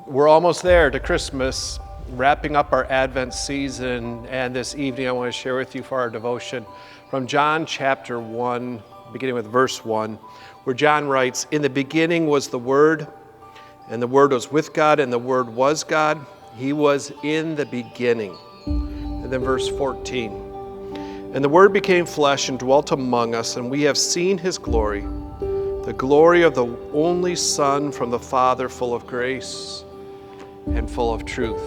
We're almost there to Christmas, wrapping up our Advent season, and this evening I want to share with you for our devotion from John chapter 1, beginning with verse 1, where John writes, "In the beginning was the Word, and the Word was with God, and the Word was God. He was in the beginning." And then verse 14, "And the Word became flesh and dwelt among us, and we have seen His glory, the glory of the only Son from the Father, full of grace and full of truth."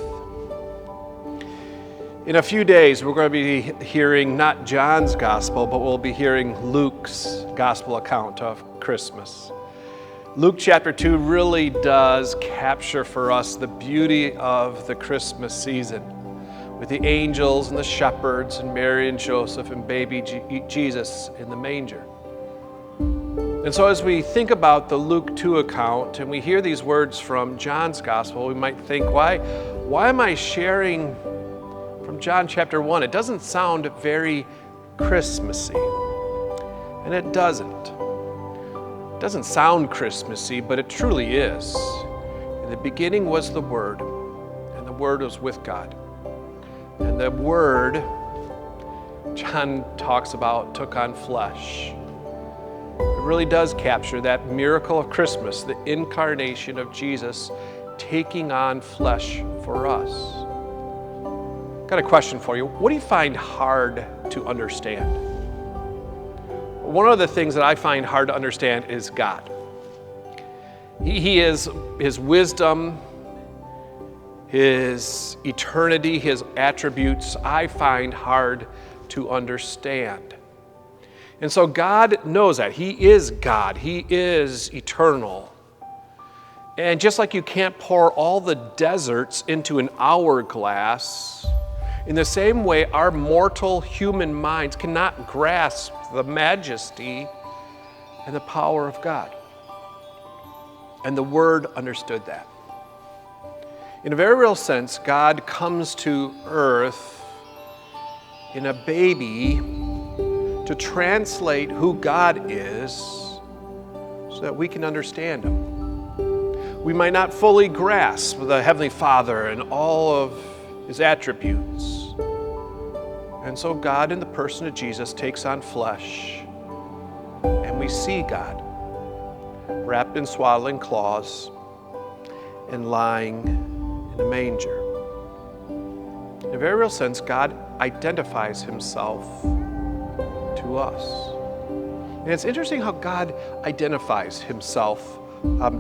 In a few days, we're going to be hearing not John's gospel, but we'll be hearing Luke's gospel account of Christmas. Luke chapter 2 really does capture for us the beauty of the Christmas season, with the angels and the shepherds and Mary and Joseph and baby Jesus in the manger. And so as we think about the Luke 2 account and we hear these words from John's gospel, we might think, why am I sharing from John chapter 1? It doesn't sound very Christmassy. And it doesn't. It doesn't sound Christmassy, but it truly is. In the beginning was the Word, and the Word was with God. And the Word, John talks about, took on flesh. It really does capture that miracle of Christmas, the incarnation of Jesus taking on flesh for us. Got a question for you. What do you find hard to understand? One of the things that I find hard to understand is God. He is His wisdom, His eternity, His attributes, I find hard to understand. And so God knows that. He is God. He is eternal. And just like you can't pour all the deserts into an hourglass, in the same way, our mortal human minds cannot grasp the majesty and the power of God. And the Word understood that. In a very real sense, God comes to earth in a baby to translate who God is so that we can understand Him. We might not fully grasp the Heavenly Father and all of His attributes. And so God, in the person of Jesus, takes on flesh, and we see God wrapped in swaddling cloths and lying in a manger. In a very real sense, God identifies Himself to us. And it's interesting how God identifies Himself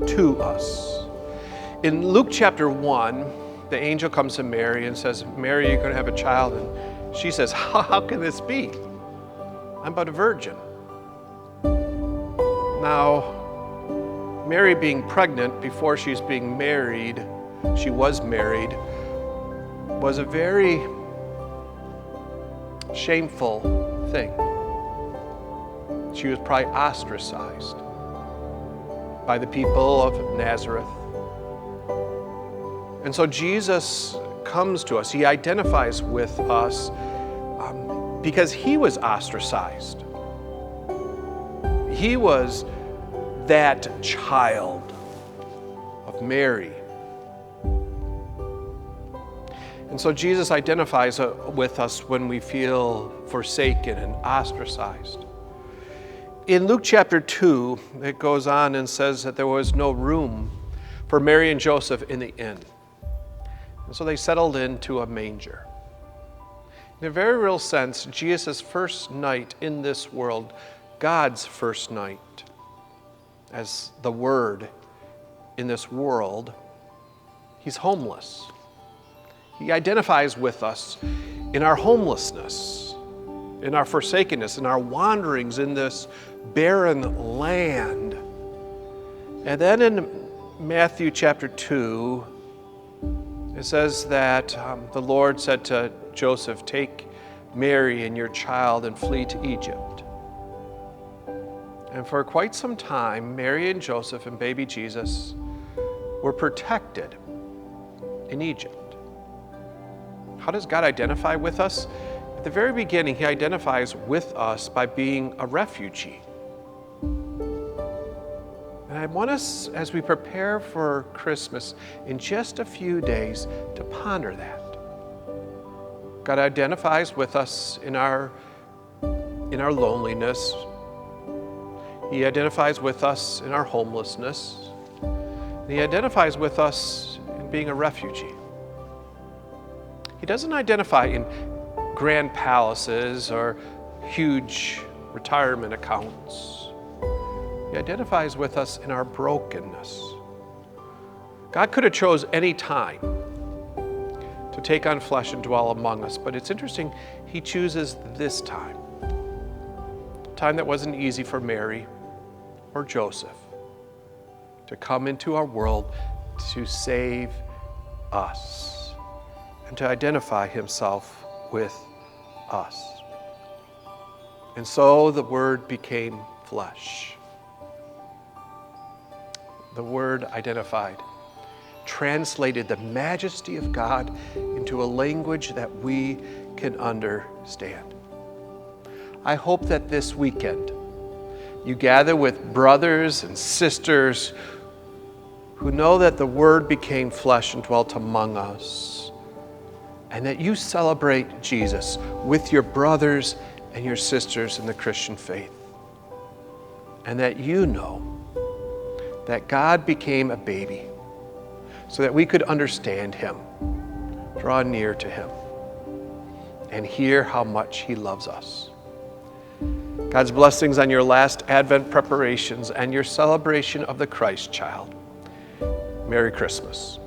to us. In Luke chapter 1, the angel comes to Mary and says, "Mary, you're going to have a child." And she says, how can this be? I'm but a virgin. Now, Mary being pregnant before she's being married, she was married, was a very shameful thing. She was probably ostracized by the people of Nazareth. And so Jesus comes to us. He identifies with us because He was ostracized. He was that child of Mary. And so Jesus identifies with us when we feel forsaken and ostracized. In Luke chapter 2, it goes on and says that there was no room for Mary and Joseph in the inn. And so they settled into a manger. In a very real sense, Jesus' first night in this world, God's first night as the Word in this world, He's homeless. He identifies with us in our homelessness, in our forsakenness, in our wanderings in this barren land. And then in Matthew chapter 2, it says that the Lord said to Joseph, "Take Mary and your child and flee to Egypt." And for quite some time, Mary and Joseph and baby Jesus were protected in Egypt. How does God identify with us? At the very beginning, He identifies with us by being a refugee. And I want us, as we prepare for Christmas in just a few days, to ponder that. God identifies with us in our loneliness. He identifies with us in our homelessness. And He identifies with us in being a refugee. He doesn't identify in grand palaces or huge retirement accounts. He identifies with us in our brokenness. God could have chose any time to take on flesh and dwell among us, but it's interesting, He chooses this time. A time that wasn't easy for Mary or Joseph, to come into our world to save us and to identify Himself with us. And so the Word became flesh. The Word identified, translated the majesty of God into a language that we can understand. I hope that this weekend you gather with brothers and sisters who know that the Word became flesh and dwelt among us, and that you celebrate Jesus with your brothers and your sisters in the Christian faith, and that you know that God became a baby so that we could understand Him, draw near to Him, and hear how much He loves us. God's blessings on your last Advent preparations and your celebration of the Christ child. Merry Christmas.